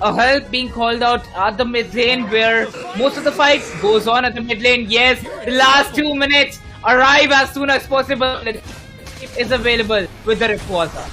a help being called out at the mid lane, where most of the fight goes on at the mid lane. Yes, the last 2 minutes arrive as soon as possible. It is available with the Rayquaza.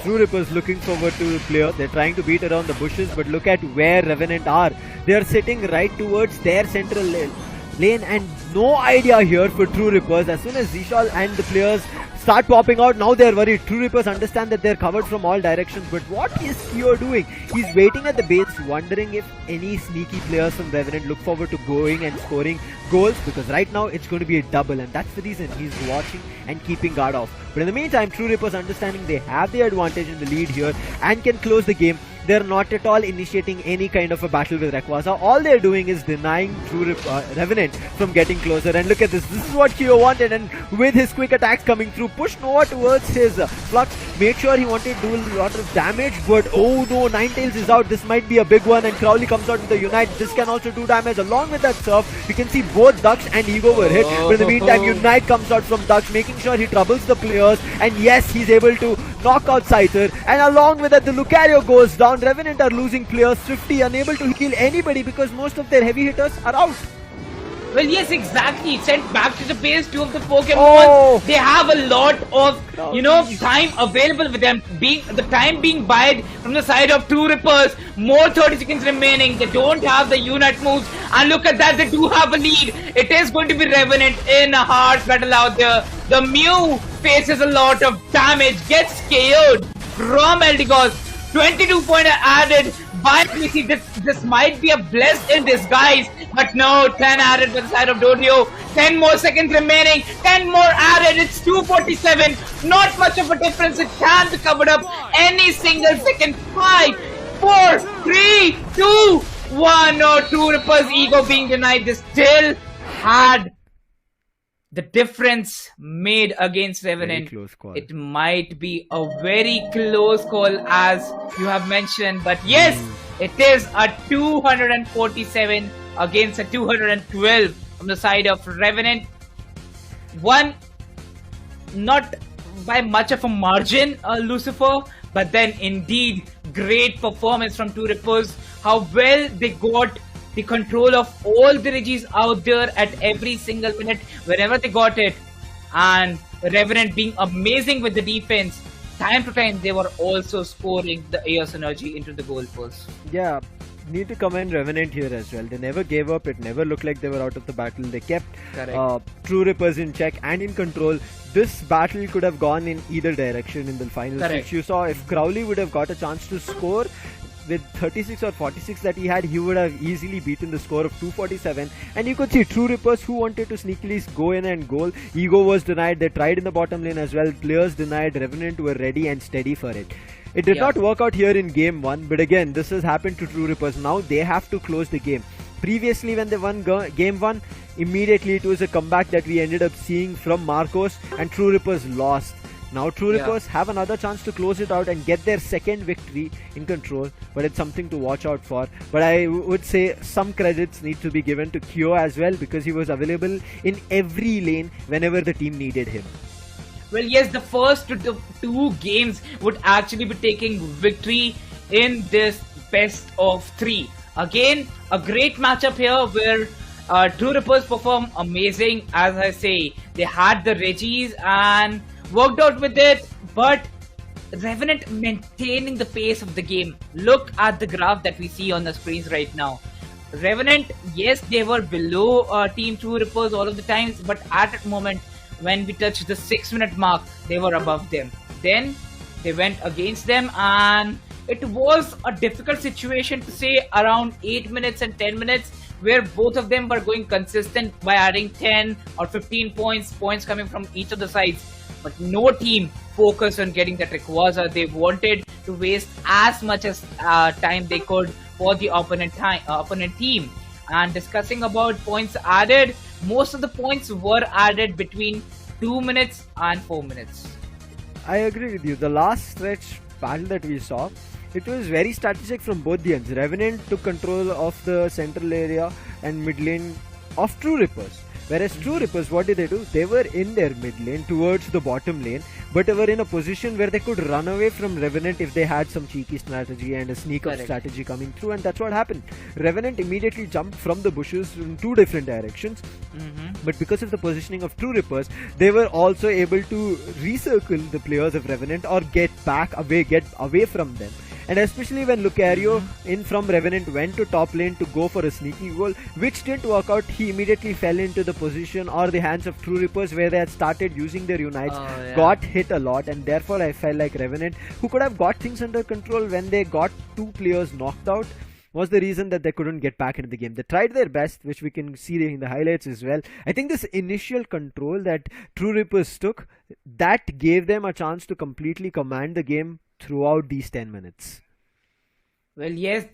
True Rippers looking forward to the player. They're trying to beat around the bushes, but look at where Revenant are. They're sitting right towards their central lane, and no idea here for True Rippers. As soon as S8UL and the players start popping out, now they're worried. True Rippers understand that they're covered from all directions, but what is Kyo doing? He's waiting at the base, wondering if any sneaky players from Revenant look forward to going and scoring goals, because right now it's going to be a double, and that's the reason he's watching and keeping guard off. But in the meantime, True Rippers understanding they have the advantage in the lead here and can close the game. They're not at all initiating any kind of a battle with Rayquaza. All they're doing is denying Revenant from getting closer. And look at this. This is what Kyo wanted. And with his quick attacks coming through, push Nova towards his Flux. Made sure he wanted to do a lot of damage. But oh no, Ninetales is out. This might be a big one. And Crowley comes out with the Unite. This can also do damage. Along with that surf, you can see both Dux and Ego were hit. But in the meantime, Unite comes out from Dux, making sure he troubles the players. And yes, he's able to knock out Scyther. And along with that, the Lucario goes down. Revenant are losing players. Swifty unable to kill anybody because most of their heavy hitters are out. Well, yes, exactly. Sent back to the base, 2 of the Pokemon. They have a lot of, time available with them. The time being buyed from the side of True Rippers. More 30 seconds remaining. They don't have the Unite moves. And look at that, they do have a lead. It is going to be Revenant in a harsh battle out there. The Mew faces a lot of damage, gets KO'd from Eldegoss. 22 points added by PC. This might be a blessed in disguise, but no, 10 added by the side of Dodio. 10 more seconds remaining, 10 more added. It's 247. Not much of a difference. It can be covered up any single second. 5, 4, 3, 2, 1. No, True Rippers' ego being denied. They still had the difference made against Revenant. It might be a very close call, as you have mentioned, but yes, it is a 247 against a 212 from the side of Revenant. One, not by much of a margin, Lucifer, but then indeed great performance from True Rippers. How well they got the control of all the Regis out there at every single minute, whenever they got it. And Revenant being amazing with the defense. Time to time, they were also scoring the air synergy into the goal post. Yeah, need to commend Revenant here as well. They never gave up. It never looked like they were out of the battle. They kept True Rippers in check and in control. This battle could have gone in either direction in the final six. You saw if Crowley would have got a chance to score, with 36 or 46 that he had, he would have easily beaten the score of 247. And you could see True Rippers who wanted to sneakily go in and goal. Ego was denied. They tried in the bottom lane as well. Players denied. Revenant were ready and steady for it. It did not work out here in game 1, but again, this has happened to True Rippers. Now they have to close the game. Previously, when they won game 1, immediately it was a comeback that we ended up seeing from Marcos, and True Rippers lost. Now True Rippers have another chance to close it out and get their second victory in control, but it's something to watch out for. But I would say some credits need to be given to Kyo as well, because he was available in every lane whenever the team needed him. Well, yes, the first two games would actually be taking victory in this best of 3. Again, a great matchup here where True Rippers perform amazing. As I say, they had the Regis and worked out with it, but Revenant maintaining the pace of the game. Look at the graph that we see on the screens right now. Revenant, yes, they were below Team True Rippers all of the times, but at that moment when we touched the 6-minute mark, they were above them. Then they went against them, and it was a difficult situation to say around 8 minutes and 10 minutes, where both of them were going consistent by adding 10 or 15 points coming from each of the sides. But no team focused on getting that Rayquaza. They wanted to waste as much as time they could for the opponent team. And discussing about points added, most of the points were added between 2 minutes and 4 minutes. I agree with you. The last stretch battle that we saw, it was very strategic from both the ends. Revenant took control of the central area and mid lane of True Rippers. Whereas True Rippers, what did they do? They were in their mid lane towards the bottom lane, but they were in a position where they could run away from Revenant if they had some cheeky strategy and a sneak up strategy coming through, and that's what happened. Revenant immediately jumped from the bushes in 2 different directions, but because of the positioning of True Rippers, they were also able to recircle the players of Revenant or get away from them. And especially when Lucario in from Revenant went to top lane to go for a sneaky goal, which didn't work out, he immediately fell into the position or the hands of True Rippers where they had started using their unites, got hit a lot, and therefore I felt like Revenant, who could have got things under control when they got 2 players knocked out, was the reason that they couldn't get back into the game. They tried their best, which we can see in the highlights as well. I think this initial control that True Rippers took, that gave them a chance to completely command the game throughout these 10 minutes. Well, yes,